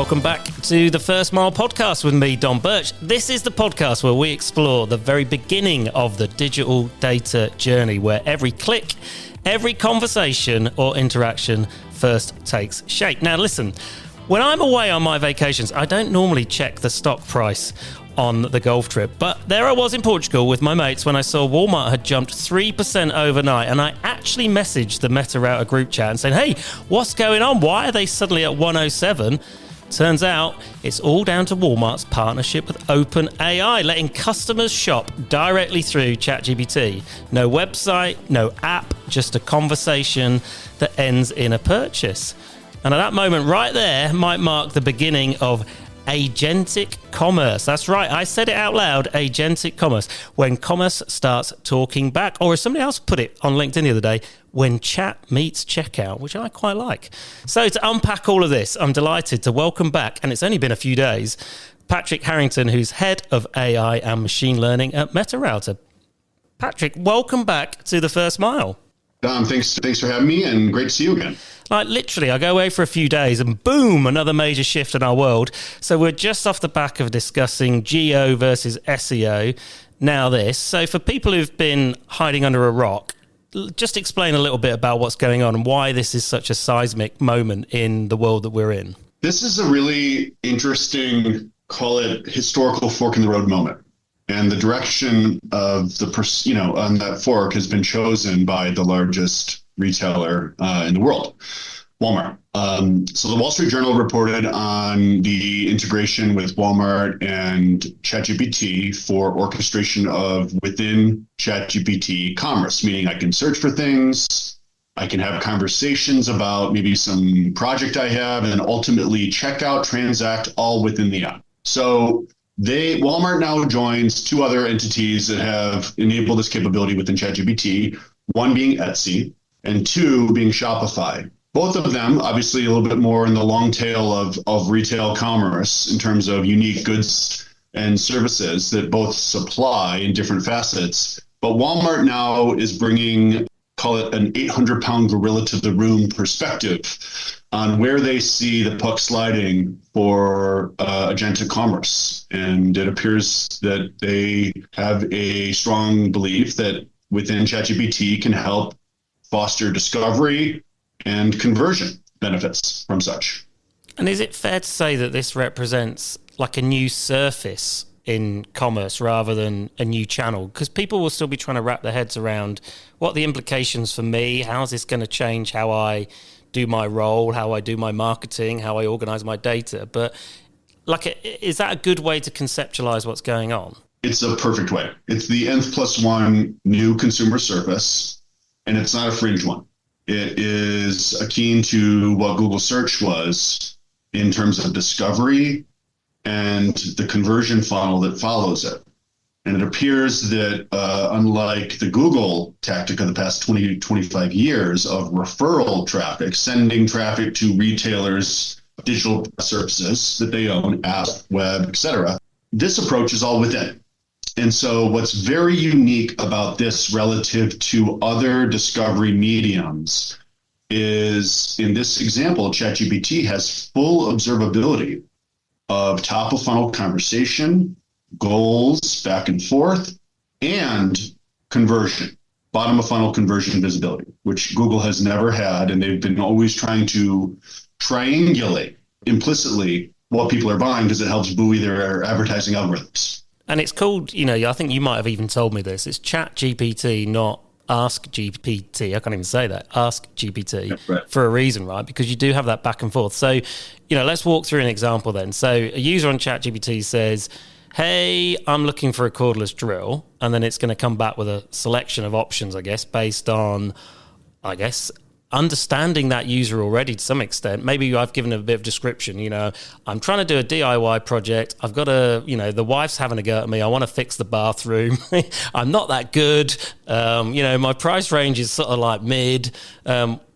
welcome back to the First Mile podcast with me, Don Birch. This is the podcast where we explore the very beginning of the digital data journey, where every click, every conversation or interaction first takes shape. Now listen, when I'm away on my vacations, I don't normally check the stock price on the golf trip, but there I was in Portugal with my mates when I saw Walmart had jumped 3% overnight, and I actually messaged the MetaRouter group chat and said, hey, what's going on? Why are they suddenly at 107? Turns out it's all down to Walmart's partnership with OpenAI, letting customers shop directly through ChatGPT. No website, no app, just a conversation that ends in a purchase. And at that moment right there might mark the beginning of Agentic commerce. That's right, I said it out loud, Agentic commerce. When commerce starts talking back, or as somebody else put it on LinkedIn the other day, when chat meets checkout, which I quite like. So to unpack all of this, I'm delighted to welcome back, and it's only been a few days, Patrick Harrington, who's head of AI and machine learning at MetaRouter. Patrick, welcome back to the First Mile. Dom, thanks for having me, and great to see you again. Like literally, I go away for a few days and boom, another major shift in our world. So we're just off the back of discussing geo versus SEO. Now this. So for people who've been hiding under a rock, just explain a little bit about what's going on and why this is such a seismic moment in the world that we're in. This is a really interesting, call it historical fork in the road moment. And the direction of on that fork has been chosen by the largest retailer in the world, Walmart. So the Wall Street Journal reported on the integration with Walmart and ChatGPT for orchestration of within ChatGPT commerce, meaning I can search for things, I can have conversations about maybe some project I have, and ultimately check out, transact all within the app. So Walmart now joins two other entities that have enabled this capability within ChatGPT, one being Etsy and two being Shopify. Both of them, obviously a little bit more in the long tail of retail commerce in terms of unique goods and services that both supply in different facets. But Walmart now is bringing, call it an 800-pound gorilla to the room perspective on where they see the puck sliding for agentic commerce. And it appears that they have a strong belief that within ChatGPT can help foster discovery and conversion benefits from such. And is it fair to say that this represents like a new surface in commerce rather than a new channel? Because people will still be trying to wrap their heads around what the implications for me, how is this going to change how I do my role, how I do my marketing, how I organize my data. But is that a good way to conceptualize what's going on? It's a perfect way. It's the N+1 new consumer surface. And it's not a fringe one. It is akin to what Google search was in terms of discovery and the conversion funnel that follows it. And it appears that unlike the Google tactic of the past 20, 25 years of referral traffic, sending traffic to retailers, digital services that they own, app, web, etc., this approach is all within. And so what's very unique about this relative to other discovery mediums is, in this example, ChatGPT has full observability of top of funnel conversation, goals, back and forth, and conversion, bottom of funnel conversion visibility, which Google has never had. And they've been always trying to triangulate implicitly what people are buying because it helps buoy their advertising algorithms. And it's called, I think you might have even told me this, it's ChatGPT, not Ask GPT. I can't even say that. Ask GPT right. For a reason, right? Because you do have that back and forth. So, let's walk through an example then. So a user on ChatGPT says, hey, I'm looking for a cordless drill. And then it's going to come back with a selection of options, based on, understanding that user already to some extent. Maybe I've given a bit of description, I'm trying to do a DIY project. I've got the wife's having a go at me. I want to fix the bathroom. I'm not that good. My price range is sort of like mid.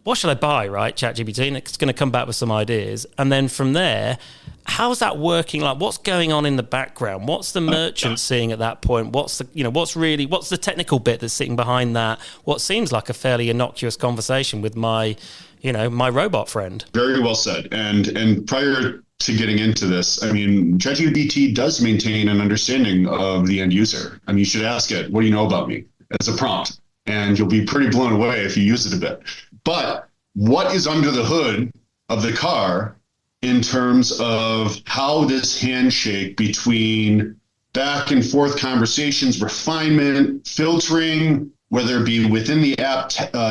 What should I buy, right? ChatGPT, and it's going to come back with some ideas. And then from there, how's that working? Like, what's going on in the background? What's the merchant seeing at that point? What's the technical bit that's sitting behind that? What seems like a fairly innocuous conversation with my robot friend. Very well said. And prior to getting into this. I mean, ChatGPT does maintain an understanding of the end user. I mean, you should ask it, what do you know about me, as a prompt? And you'll be pretty blown away if you use it a bit. But what is under the hood of the car in terms of how this handshake between back and forth conversations, refinement, filtering, whether it be within the app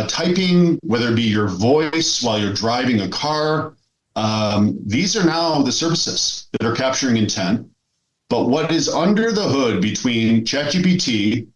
typing, whether it be your voice while you're driving a car, these are now the services that are capturing intent. But what is under the hood between ChatGPT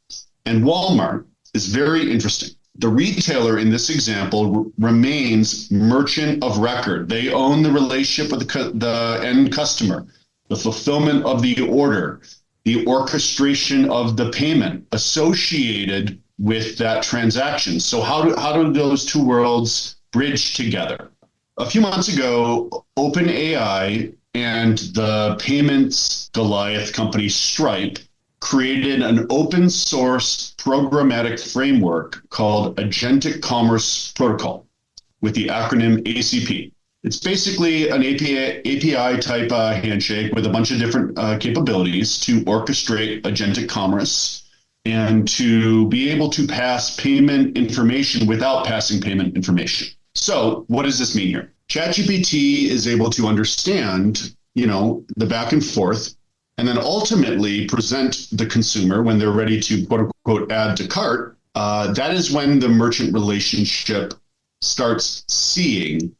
and Walmart is very interesting. The retailer in this example remains merchant of record. They own the relationship with the end customer, the fulfillment of the order, the orchestration of the payment associated with that transaction. So how do those two worlds bridge together? A few months ago, OpenAI and the payments Goliath company Stripe created an open source programmatic framework called Agentic Commerce Protocol with the acronym ACP. It's basically an API type handshake with a bunch of different capabilities to orchestrate agentic commerce and to be able to pass payment information without passing payment information. So what does this mean here? ChatGPT is able to understand, the back and forth, and then ultimately present the consumer when they're ready to quote unquote add to cart. That is when the merchant relationship starts seeing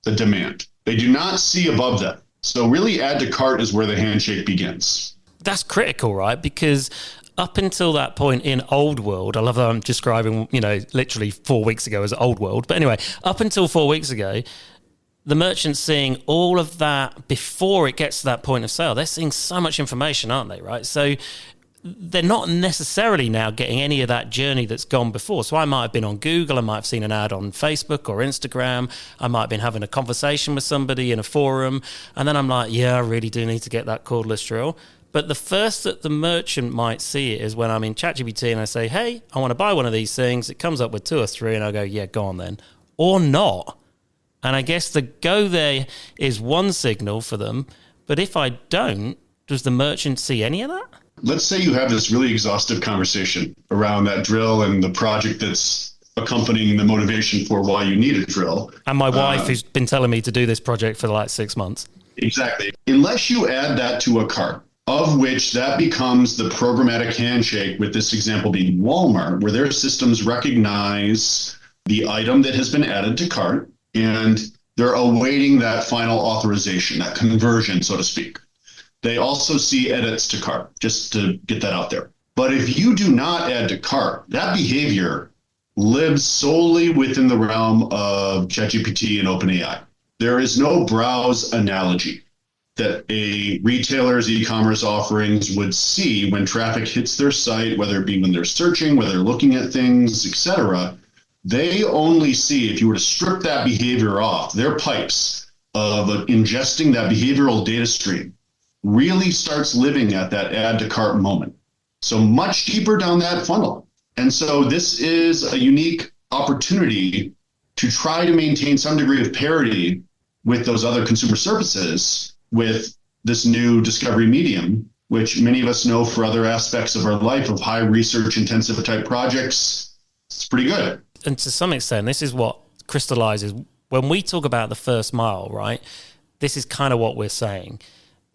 the demand. They do not see above that. So really add to cart is where the handshake begins. That's critical, right? Because up until that point in old world, I love that I'm describing, literally 4 weeks ago as old world. But anyway, up until 4 weeks ago, the merchant's seeing all of that before it gets to that point of sale. They're seeing so much information, aren't they, right? So they're not necessarily now getting any of that journey that's gone before. So I might have been on Google, I might have seen an ad on Facebook or Instagram, I might have been having a conversation with somebody in a forum, and then I'm like, yeah, I really do need to get that cordless drill. But the first that the merchant might see it is when I'm in ChatGPT and I say, hey, I want to buy one of these things. It comes up with 2 or 3 and I go, yeah, go on then. Or not. And I guess the go there is one signal for them. But if I don't, does the merchant see any of that? Let's say you have this really exhaustive conversation around that drill and the project that's accompanying the motivation for why you need a drill. And my wife who's been telling me to do this project for like 6 months. Exactly. Unless you add that to a cart, of which that becomes the programmatic handshake, with this example being Walmart, where their systems recognize the item that has been added to cart, and they're awaiting that final authorization, that conversion, so to speak. They also see edits to cart, just to get that out there. But if you do not add to cart, that behavior lives solely within the realm of ChatGPT and OpenAI. There is no browse analogy that a retailer's e-commerce offerings would see when traffic hits their site, whether it be when they're searching, whether they're looking at things, etc. They only see, if you were to strip that behavior off, their pipes of ingesting that behavioral data stream really starts living at that add to cart moment. So much deeper down that funnel. And so this is a unique opportunity to try to maintain some degree of parity with those other consumer services with this new discovery medium, which many of us know for other aspects of our life of high research intensive type projects. It's pretty good. And to some extent, this is what crystallizes when we talk about the first mile, right? This is kind of what we're saying.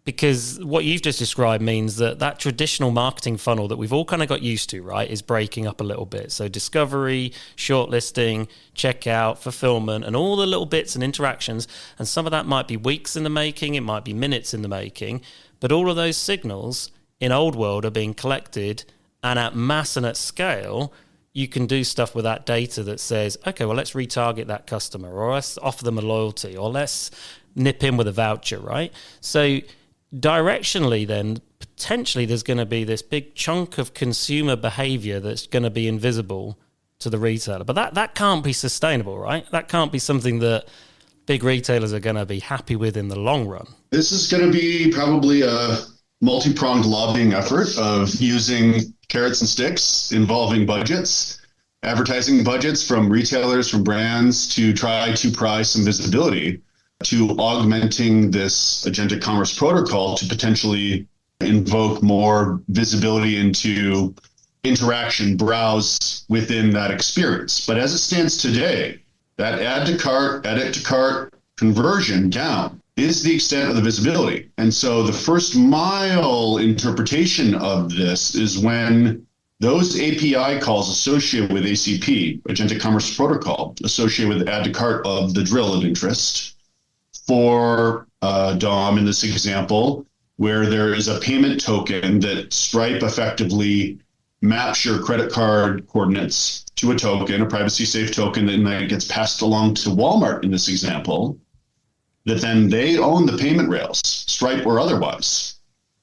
Because what you've just described means that traditional marketing funnel that we've all kind of got used to, right, is breaking up a little bit. So discovery, shortlisting, checkout, fulfillment, and all the little bits and interactions. And some of that might be weeks in the making, it might be minutes in the making. But all of those signals in old world are being collected, and at mass and at scale, you can do stuff with that data that says, okay, well, let's retarget that customer, or let's offer them a loyalty, or let's nip in with a voucher, right? So directionally, then, potentially there's going to be this big chunk of consumer behavior that's going to be invisible to the retailer. But that can't be sustainable, right? That can't be something that big retailers are going to be happy with in the long run. This is going to be probably a multi-pronged lobbying effort of using carrots and sticks involving budgets, advertising budgets from retailers, from brands, to try to pry some visibility to augmenting this agentic commerce protocol to potentially invoke more visibility into interaction, browse within that experience. But as it stands today, that add to cart, edit to cart conversion down is the extent of the visibility. And so the first mile interpretation of this is when those API calls associated with ACP, Agentic Commerce Protocol, associated with add to cart of the drill of interest, for DOM in this example, where there is a payment token that Stripe effectively maps your credit card coordinates to a token, a privacy safe token, and then gets passed along to Walmart in this example, that then they own the payment rails, Stripe or otherwise,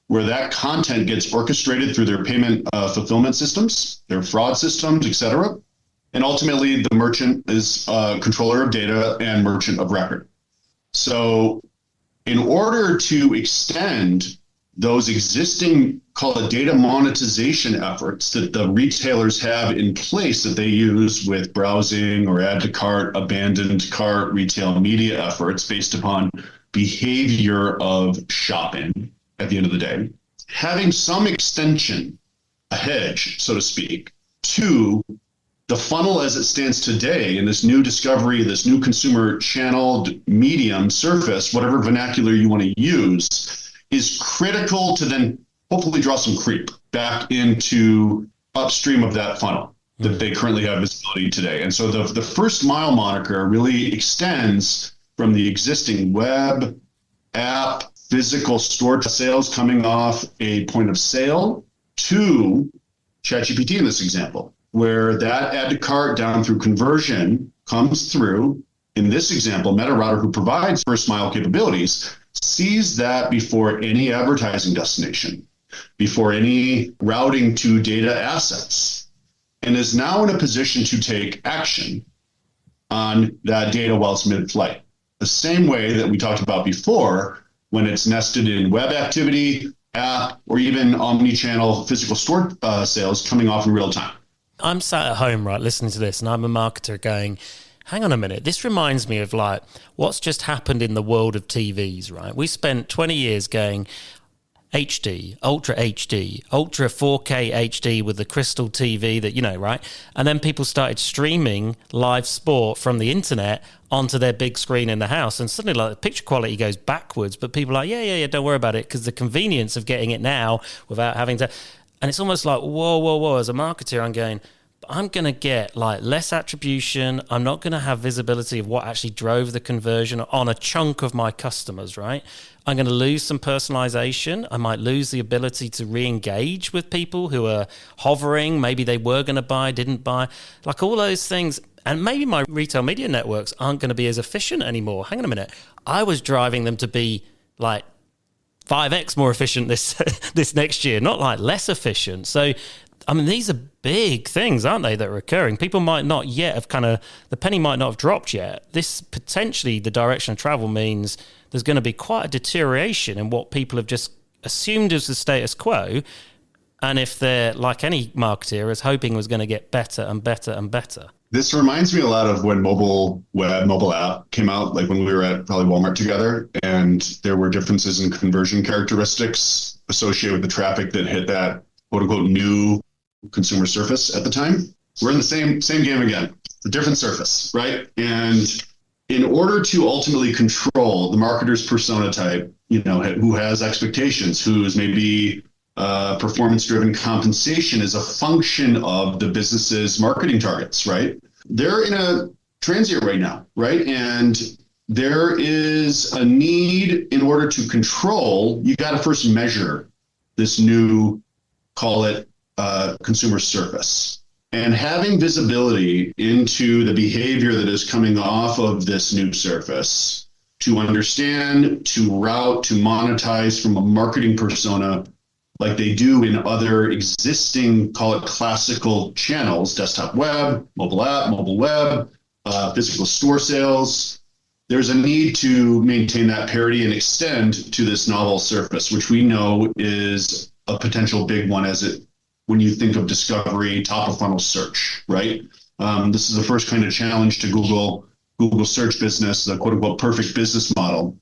where that content gets orchestrated through their payment fulfillment systems, their fraud systems, et cetera. And ultimately, the merchant is controller of data and merchant of record. So in order to extend those existing, call it data monetization efforts that the retailers have in place that they use with browsing or add to cart, abandoned cart, retail media efforts based upon behavior of shopping at the end of the day, having some extension, a hedge, so to speak, to the funnel as it stands today in this new discovery, this new consumer channel, medium, surface, whatever vernacular you want to use, is critical to then hopefully draw some creep back into upstream of that funnel that they currently have visibility today. And so the first mile moniker really extends from the existing web, app, physical store sales coming off a point of sale to ChatGPT in this example, where that add to cart down through conversion comes through, in this example, MetaRouter, who provides first mile capabilities, sees that before any advertising destination, before any routing to data assets, and is now in a position to take action on that data while it's mid-flight. The same way that we talked about before, when it's nested in web activity, app, or even omni-channel physical store sales coming off in real time. I'm sat at home, right, listening to this, and I'm a marketer going, hang on a minute, this reminds me of like what's just happened in the world of TVs, right? We spent 20 years going HD, Ultra 4K HD with the crystal TV that, you know, right? And then people started streaming live sport from the internet onto their big screen in the house. And suddenly like the picture quality goes backwards, but people are like, yeah, don't worry about it, because the convenience of getting it now without having to... And it's almost like, whoa. As a marketer, I'm going... I'm going to get like less attribution. I'm not going to have visibility of what actually drove the conversion on a chunk of my customers, right? I'm going to lose some personalization. I might lose the ability to re-engage with people who are hovering. Maybe they were going to buy, didn't buy, like all those things. And maybe my retail media networks aren't going to be as efficient anymore. Hang on a minute. I was driving them to be like 5x more efficient this next year, not like less efficient. So I mean, these are big things, aren't they, that are occurring? People might not yet have the penny might not have dropped yet. This potentially, the direction of travel means there's going to be quite a deterioration in what people have just assumed as the status quo. And if they're, like any marketer, is hoping was going to get better and better and better. This reminds me a lot of when mobile app came out, like when we were at probably Walmart together, and there were differences in conversion characteristics associated with the traffic that hit that quote unquote new consumer surface at the time. We're in the same game again, a different surface, right? And in order to ultimately control the marketer's persona type, you know, who has expectations, who's maybe performance-driven compensation is a function of the business's marketing targets, right? They're in a transient right now, right? And there is a need in order to control, you got to first measure this new, call it, consumer surface, and having visibility into the behavior that is coming off of this new surface to understand, to route, to monetize from a marketing persona like they do in other existing, call it classical channels, desktop web, mobile app, mobile web, physical store sales. There's a need to maintain that parity and extend to this novel surface, which we know is a potential big one when you think of discovery, top of funnel search, right? This is the first kind of challenge to Google Google search business, the quote unquote perfect business model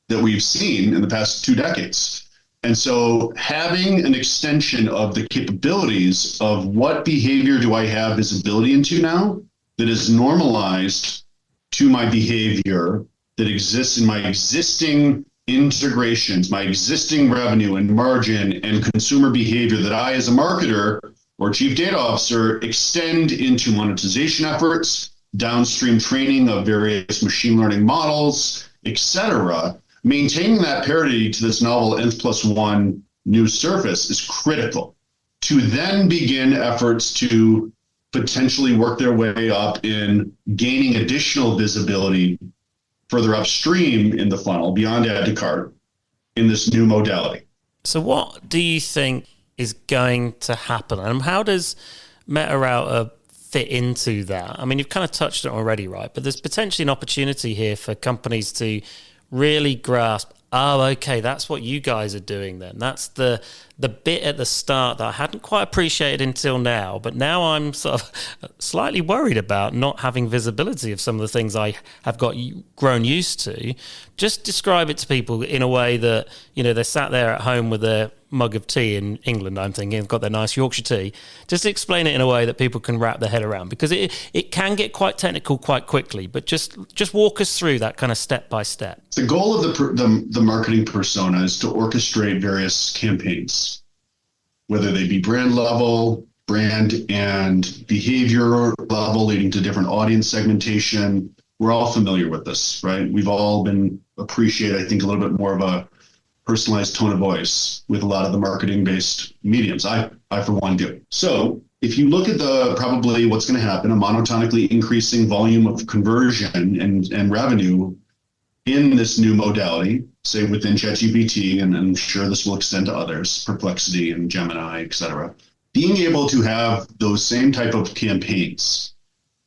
that we've seen in the past 2 decades. And so having an extension of the capabilities of what behavior do I have visibility into now that is normalized to my behavior that exists in my existing integrations, my existing revenue and margin and consumer behavior that I, as a marketer or chief data officer, extend into monetization efforts, downstream training of various machine learning models, et cetera. Maintaining that parity to this novel N+1 new surface is critical to then begin efforts to potentially work their way up in gaining additional visibility further upstream in the funnel beyond add to cart in this new modality. So what do you think is going to happen? And how does MetaRouter fit into that? I mean, you've kind of touched on it already, right? But there's potentially an opportunity here for companies to really grasp, oh, okay, that's what you guys are doing then. That's the bit at the start that I hadn't quite appreciated until now, but now I'm sort of slightly worried about not having visibility of some of the things I have grown used to. Just describe it to people in a way that, you know, they're sat there at home with their mug of tea in England, I'm thinking, they've got their nice Yorkshire tea. Just explain it in a way that people can wrap their head around, because it can get quite technical quite quickly, but just walk us through that kind of step by step. The goal of the marketing persona is to orchestrate various campaigns, whether they be brand level, brand and behavior level, leading to different audience segmentation. We're all familiar with this, right? We've all been appreciate, I think, a little bit more of a personalized tone of voice with a lot of the marketing-based mediums. I for one, do. So if you look at probably what's going to happen, a monotonically increasing volume of conversion and revenue in this new modality, say within ChatGPT, and I'm sure this will extend to others, Perplexity and Gemini, et cetera, being able to have those same type of campaigns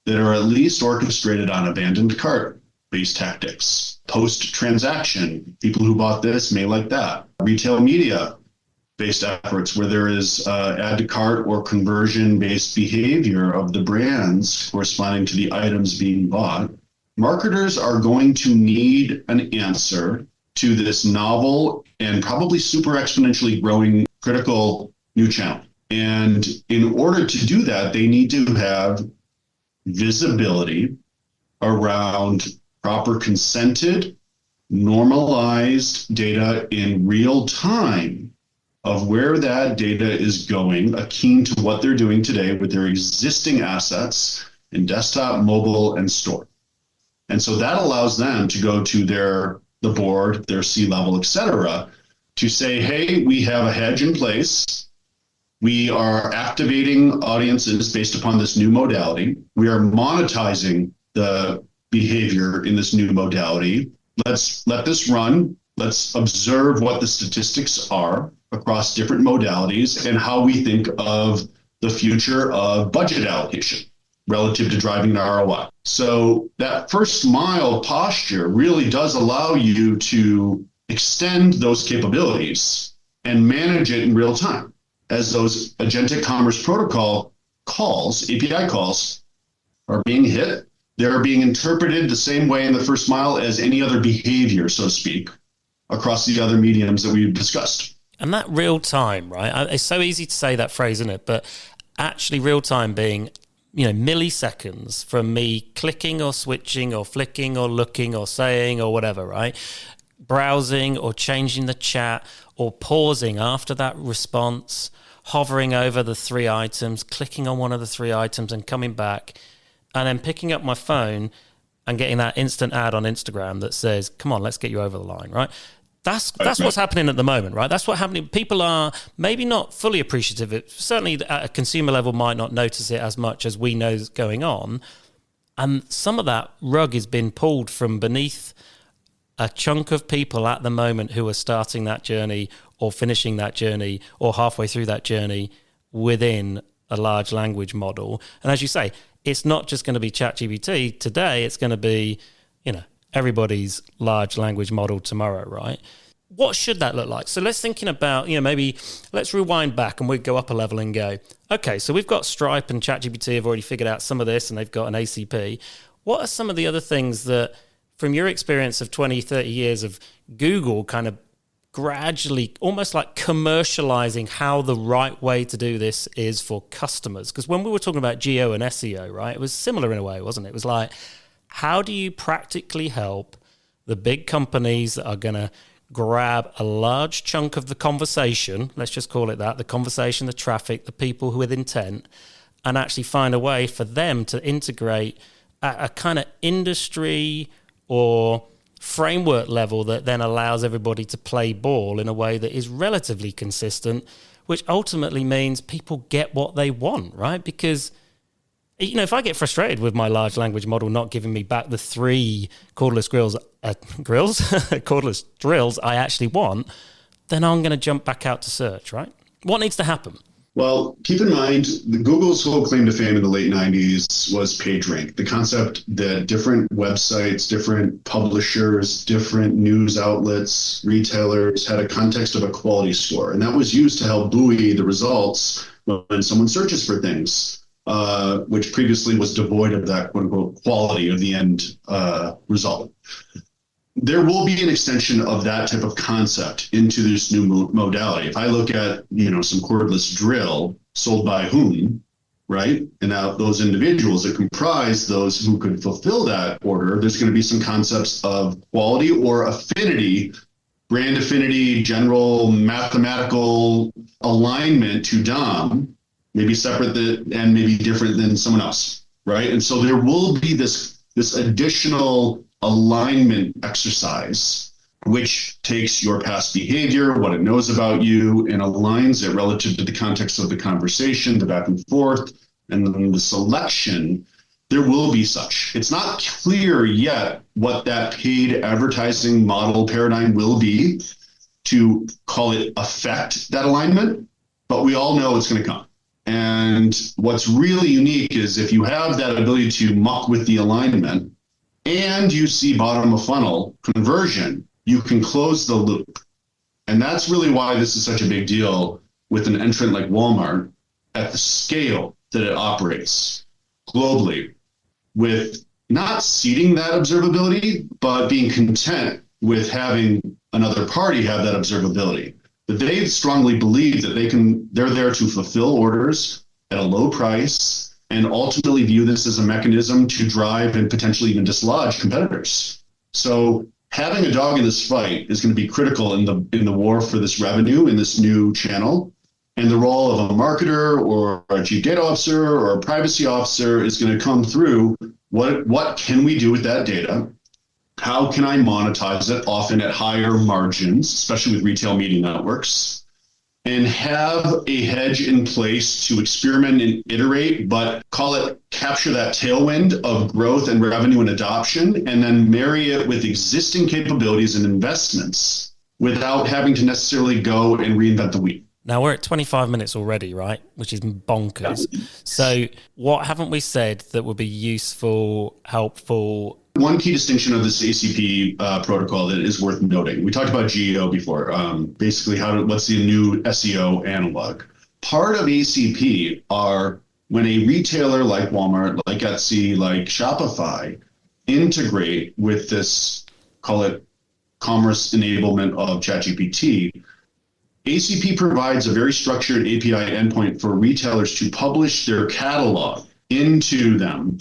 that are at least orchestrated on abandoned cart-based tactics, post-transaction, people who bought this may like that, retail media-based efforts where there is add to cart or conversion-based behavior of the brands corresponding to the items being bought. Marketers are going to need an answer to this novel and probably super exponentially growing critical new channel. And in order to do that, they need to have visibility around proper consented, normalized data in real time of where that data is going, akin to what they're doing today with their existing assets in desktop, mobile, and store. And so that allows them to go to the board, their C-level, et cetera, to say, hey, we have a hedge in place. We are activating audiences based upon this new modality. We are monetizing the behavior in this new modality. Let's let this run. Let's observe what the statistics are across different modalities and how we think of the future of budget allocation relative to driving an ROI. So that first mile posture really does allow you to extend those capabilities and manage it in real time. As those agentic commerce protocol calls, API calls, are being hit, they're being interpreted the same way in the first mile as any other behavior, so to speak, across the other mediums that we've discussed. And that real time, right? It's so easy to say that phrase, isn't it? But actually real time being, you know, milliseconds from me clicking or switching or flicking or looking or saying or whatever, right? Browsing or changing the chat or pausing after that response, hovering over the 3 items, clicking on one of the 3 items and coming back, and then picking up my phone and getting that instant ad on Instagram that says, come on, let's get you over the line, right? That's what's happening at the moment, right? That's what's happening. People are maybe not fully appreciative of it. Certainly at a consumer level might not notice it as much as we know is going on. And some of that rug has been pulled from beneath a chunk of people at the moment who are starting that journey or finishing that journey or halfway through that journey within a large language model. And as you say, it's not just going to be ChatGPT today. It's going to be, you know, everybody's large language model tomorrow, right? What should that look like? So let's thinking about, you know, maybe let's rewind back and we go up a level and go, okay, so we've got Stripe and ChatGPT have already figured out some of this and they've got an ACP. What are some of the other things that, from your experience of 20, 30 years of Google kind of gradually almost like commercializing how the right way to do this is for customers? Because when we were talking about geo and SEO, right, it was similar in a way, wasn't it? It was like, how do you practically help the big companies that are going to grab a large chunk of the conversation, let's just call it that, the conversation, the traffic, the people with intent, and actually find a way for them to integrate at a kind of industry or framework level that then allows everybody to play ball in a way that is relatively consistent, which ultimately means people get what they want, right? Because, you know, if I get frustrated with my large language model not giving me back the 3 cordless cordless drills I actually want, then I'm going to jump back out to search, right? What needs to happen? Well, keep in mind, Google's whole claim to fame in the late 90s was PageRank, the concept that different websites, different publishers, different news outlets, retailers had a context of a quality score. And that was used to help buoy the results when someone searches for things, which previously was devoid of that quote unquote quality of the end result. There will be an extension of that type of concept into this new modality. If I look at, you know, some cordless drill sold by whom, right? And now those individuals that comprise those who could fulfill that order, there's going to be some concepts of quality or affinity, brand affinity, general mathematical alignment to DOM, maybe separate and maybe different than someone else, right? And so there will be this additional alignment exercise, which takes your past behavior, what it knows about you, and aligns it relative to the context of the conversation, the back and forth, and then the selection. There will be such. It's not clear yet what that paid advertising model paradigm will be to call it affect that alignment, but we all know it's going to come. And what's really unique is if you have that ability to muck with the alignment, and you see bottom of funnel conversion, you can close the loop. And that's really why this is such a big deal with an entrant like Walmart at the scale that it operates globally, with not ceding that observability, but being content with having another party have that observability. But they strongly believe that they're there to fulfill orders at a low price and ultimately view this as a mechanism to drive and potentially even dislodge competitors. So having a dog in this fight is going to be critical in the war for this revenue in this new channel. And the role of a marketer or a chief data officer or a privacy officer is going to come through. What can we do with that data? How can I monetize it, often at higher margins, especially with retail media networks? And have a hedge in place to experiment and iterate, but capture that tailwind of growth and revenue and adoption, and then marry it with existing capabilities and investments without having to necessarily go and reinvent the wheel. Now we're at 25 minutes already, right? Which is bonkers. Yeah. So what haven't we said that would be useful, helpful? One key distinction of this ACP protocol that is worth noting. We talked about GEO before. Basically, what's the new SEO analog? Part of ACP are when a retailer like Walmart, like Etsy, like Shopify integrate with this, call it commerce enablement of ChatGPT. ACP provides a very structured API endpoint for retailers to publish their catalog into them.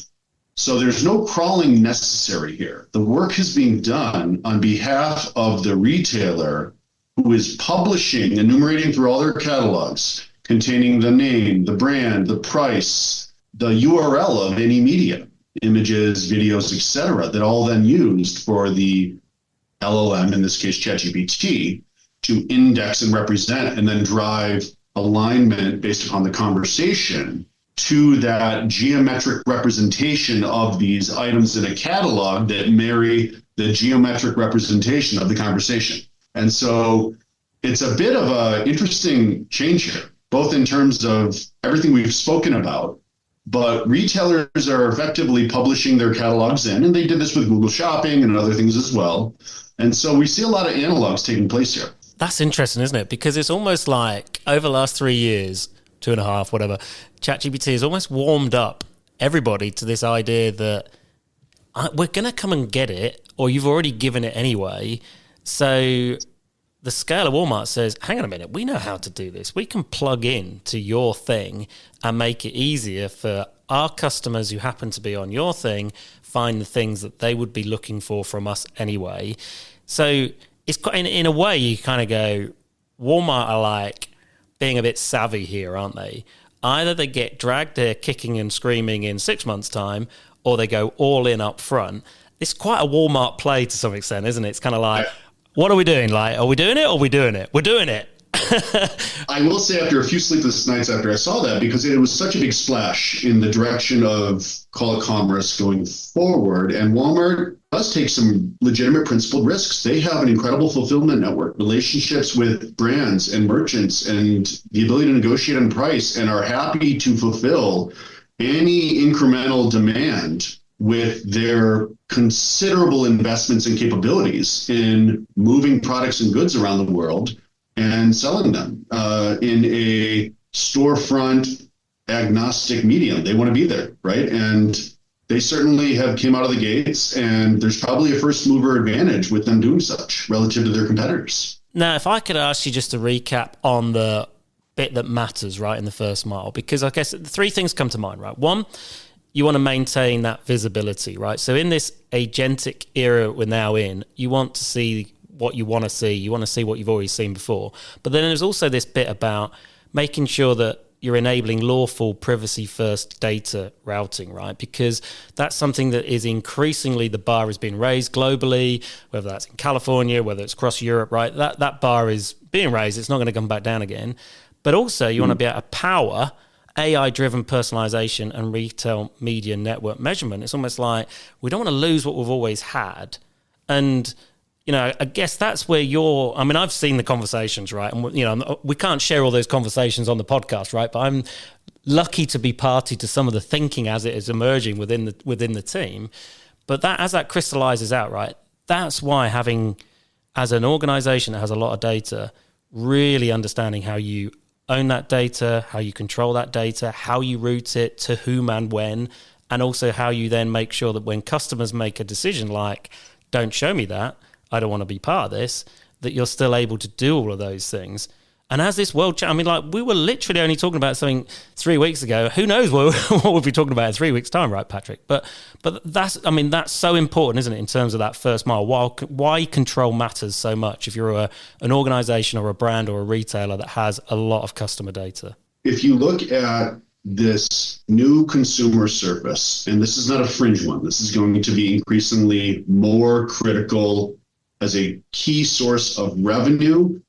So there's no crawling necessary here. The work is being done on behalf of the retailer who is publishing, enumerating through all their catalogs, containing the name, the brand, the price, the URL of any media, images, videos, etc., that all then used for the LLM, in this case ChatGPT, to index and represent and then drive alignment based upon the conversation to that geometric representation of these items in a catalog that marry the geometric representation of the conversation. And so it's a bit of an interesting change here, both in terms of everything we've spoken about, but retailers are effectively publishing their catalogs in, and they did this with Google Shopping and other things as well. And so we see a lot of analogs taking place here. That's interesting, isn't it? Because it's almost like over the last 3 years, 2.5, whatever, ChatGPT has almost warmed up everybody to this idea that we're going to come and get it, or you've already given it anyway. So the scale of Walmart says, hang on a minute, we know how to do this. We can plug in to your thing and make it easier for our customers who happen to be on your thing, find the things that they would be looking for from us anyway. So it's quite, in a way, you kind of go, Walmart are like being a bit savvy here, aren't they? Either they get dragged there kicking and screaming in 6 months' time, or they go all in up front. It's quite a Walmart play to some extent, isn't it? It's kind of like, what are we doing? Like, are we doing it or are we doing it? We're doing it. I will say, after a few sleepless nights after I saw that, because it was such a big splash in the direction of call it commerce going forward, and Walmart does take some legitimate principled risks. They have an incredible fulfillment network, relationships with brands and merchants, and the ability to negotiate on price, and are happy to fulfill any incremental demand with their considerable investments and capabilities in moving products and goods around the world and selling them in a storefront agnostic medium. They want to be there, right? And they certainly have came out of the gates, and there's probably a first mover advantage with them doing such relative to their competitors. Now, if I could ask you just to recap on the bit that matters, right, in the first mile, because I guess three things come to mind, right? One, you want to maintain that visibility, right? So in this agentic era we're now in, you want to see what you want to see. You want to see what you've already seen before. But then there's also this bit about making sure that you're enabling lawful privacy first data routing, right? Because that's something that is increasingly, the bar has been raised globally, whether that's in California, whether it's across Europe, right? That bar is being raised. It's not going to come back down again. But also you want to be able to power AI-driven personalization and retail media network measurement. It's almost like we don't want to lose what we've always had. And, you know, I guess that's where I've seen the conversations, right? And, you know, we can't share all those conversations on the podcast, right? But I'm lucky to be party to some of the thinking as it is emerging within the team. But that, as that crystallizes out, right, that's why having, as an organization that has a lot of data, really understanding how you own that data, how you control that data, how you route it to whom and when, and also how you then make sure that when customers make a decision like, don't show me that, I don't want to be part of this, that you're still able to do all of those things. And as this world, we were literally only talking about something 3 weeks ago. Who knows what we'll be talking about in 3 weeks' time, right, Patrick? But that's so important, isn't it, in terms of that first mile? Why control matters so much if you're an organization or a brand or a retailer that has a lot of customer data? If you look at this new consumer surface, and this is not a fringe one, this is going to be increasingly more critical as a key source of revenue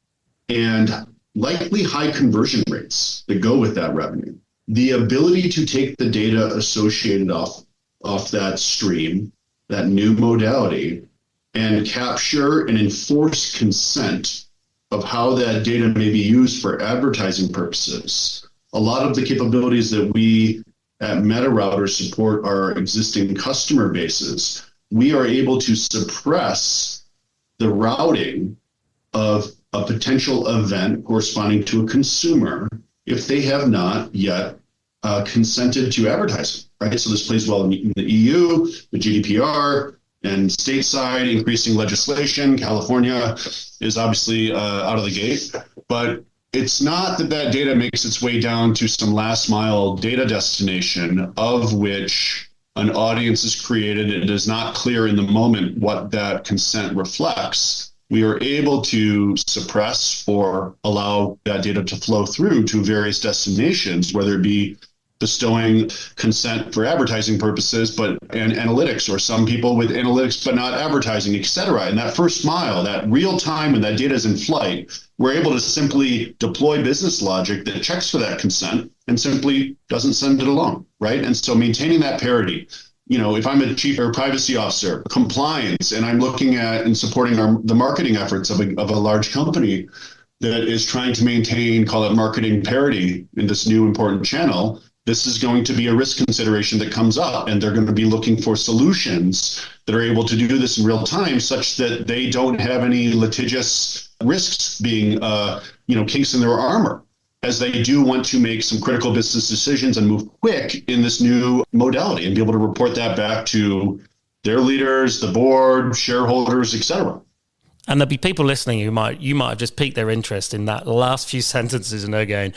and likely high conversion rates that go with that revenue. The ability to take the data associated off that stream, that new modality, and capture and enforce consent of how that data may be used for advertising purposes. A lot of the capabilities that we at MetaRouter support our existing customer bases, we are able to suppress the routing of a potential event corresponding to a consumer if they have not yet consented to advertising, right? So this plays well in the EU, the GDPR, and stateside increasing legislation. California is obviously out of the gate, but it's not that data makes its way down to some last mile data destination of which an audience is created. It is not clear in the moment what that consent reflects. We are able to suppress or allow that data to flow through to various destinations, whether it be bestowing consent for advertising purposes, and analytics, or some people with analytics but not advertising, et cetera. And that first mile, that real time when that data is in flight, we're able to simply deploy business logic that checks for that consent and simply doesn't send it along, right? And so maintaining that parity. You know, if I'm a chief or privacy officer, compliance, and I'm looking at and supporting the marketing efforts of a large company that is trying to maintain, call it marketing parity in this new important channel, this is going to be a risk consideration that comes up, and they're going to be looking for solutions that are able to do this in real time such that they don't have any litigious risks being, kinks in their armor, as they do want to make some critical business decisions and move quick in this new modality and be able to report that back to their leaders, the board, shareholders, etc. And there'll be people listening who you might have just piqued their interest in that last few sentences, and they're going,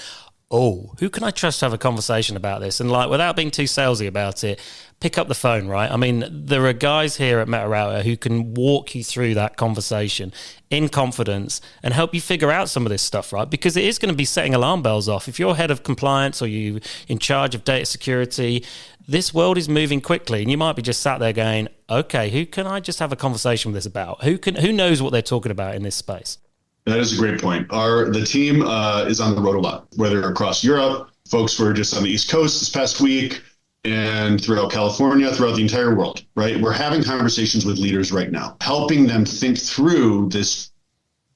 oh, who can I trust to have a conversation about this? And like, without being too salesy about it, pick up the phone, right? I mean, there are guys here at MetaRouter who can walk you through that conversation in confidence and help you figure out some of this stuff, right? Because it is going to be setting alarm bells off. If you're head of compliance or you in charge of data security, this world is moving quickly, and you might be just sat there going, okay, who can I just have a conversation with this about? Who knows what they're talking about in this space? That is a great point. The team is on the road a lot, whether across Europe, folks were just on the East Coast this past week, and throughout California, throughout the entire world, right? We're having conversations with leaders right now, helping them think through this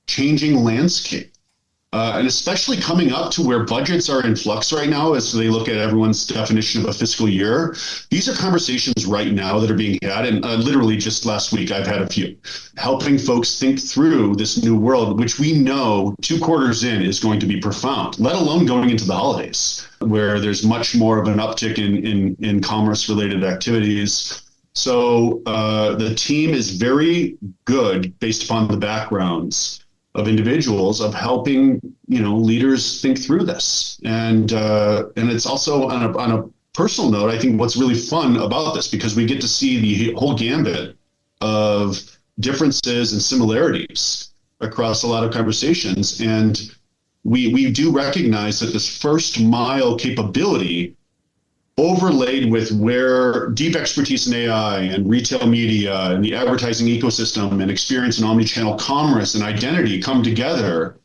changing landscape. And especially coming up to where budgets are in flux right now as they look at everyone's definition of a fiscal year. These are conversations right now that are being had. And literally just last week, I've had a few, helping folks think through this new world, which we know 2 quarters in is going to be profound, let alone going into the holidays, where there's much more of an uptick in commerce-related activities. So the team is very good based upon the backgrounds of individuals of helping, leaders think through this. And it's also on a personal note, I think what's really fun about this, because we get to see the whole gambit of differences and similarities across a lot of conversations. And we do recognize that this first mile capability overlaid with where deep expertise in AI and retail media and the advertising ecosystem and experience in omni-channel commerce and identity come together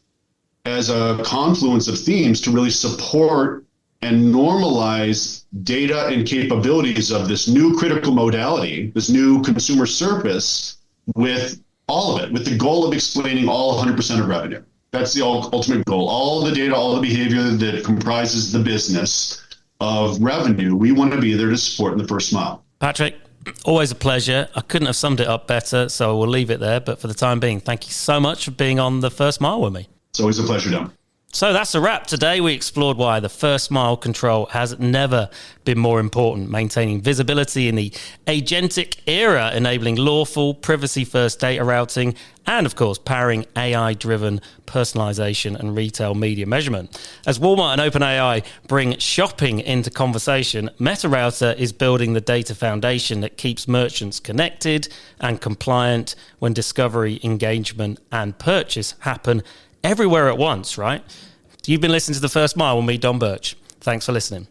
as a confluence of themes to really support and normalize data and capabilities of this new critical modality, this new consumer surface, with all of it, with the goal of explaining all 100% of revenue. That's the ultimate goal. All the data, all the behavior that comprises the business of revenue, we want to be there to support in the first mile. Patrick, always a pleasure. I couldn't have summed it up better, so we'll leave it there. But for the time being, thank you so much for being on the First Mile with me. It's always a pleasure, Dom. So that's a wrap. Today we explored why the first mile control has never been more important, maintaining visibility in the agentic era, enabling lawful, privacy-first data routing, and of course, powering AI-driven personalization and retail media measurement. As Walmart and OpenAI bring shopping into conversation, MetaRouter is building the data foundation that keeps merchants connected and compliant when discovery, engagement, and purchase happen everywhere at once, right? You've been listening to The First Mile with me, Don Birch. Thanks for listening.